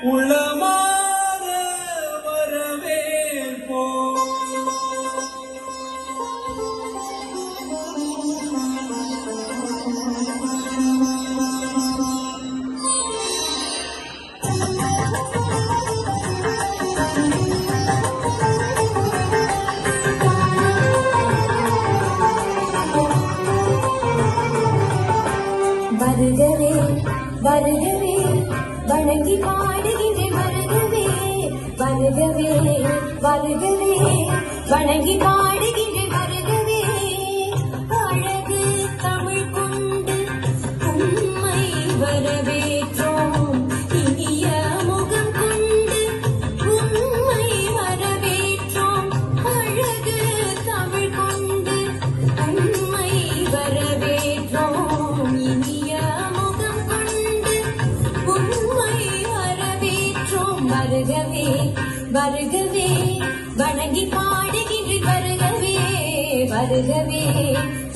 உளமாற வரவேற்போ வருகவே வருகவே வணங்கி பாடுகின்றேன் வருகவே வருகவே வருகவே வணங்கி பாடுகின்றேன் வருகவே அழகு தமிழ் கொண்டு உண்மை வரவேற்றோம் இனிய முகம் கொண்டு உண்மை வரவேற்றோம் அழகு தமிழ் கொண்டு உண்மை வரவேற்றோம் இனிய முகம் கொண்டு உண்மை வரவேற்றோம் வருகவே வருகவே வணங்கி பாடுகின்றேன் வருகவே வருகவே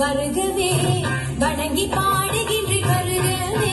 வருகவே வணங்கி பாடுகின்றேன் வருகவே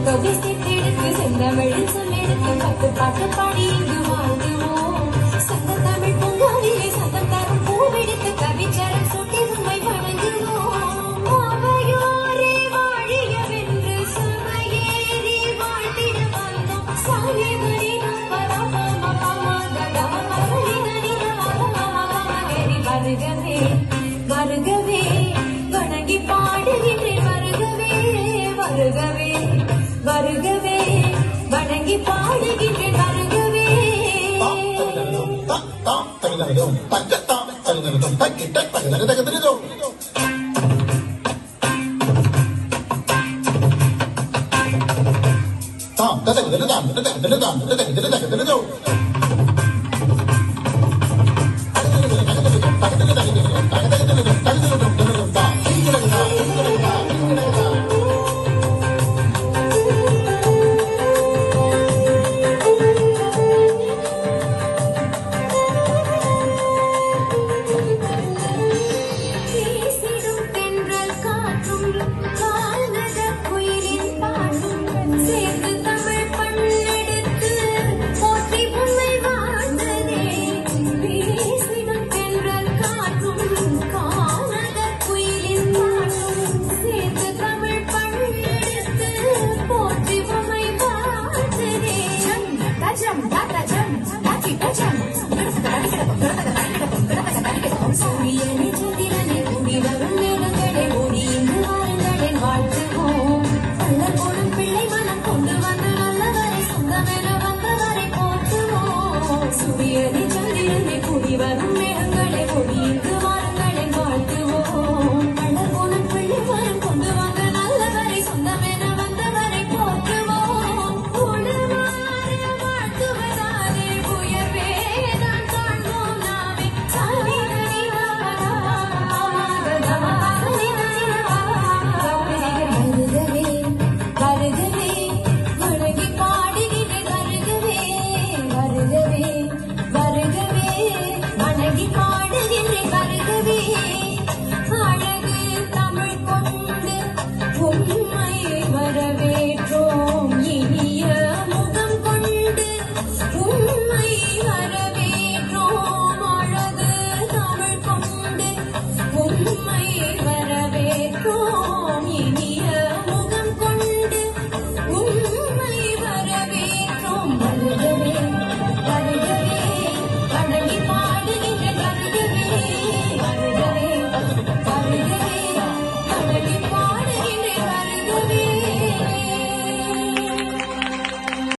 கவி சேர்த்தெடுத்து செந்தமிழில் சொல்லெடுத்து பத்து பாட்டு பாடி இங்கு வாழ்ந்துவோம் சங்க தமிழ் பூங்காவிலே சந்தம் தரும் பூவெடுத்து கவிச்சரம் சுட்டி உண்மை வணங்குவோம் அவையோரே வாழியவென்று சமையேறி வாழ்த்திட வந்தோம் சாயமணி வருகவே வருகவே வணங்கி பாடுகின்றேன் வருகவே வருகவே வருகவே வணங்கி பாடுகின்றேன் வருகவே தாம்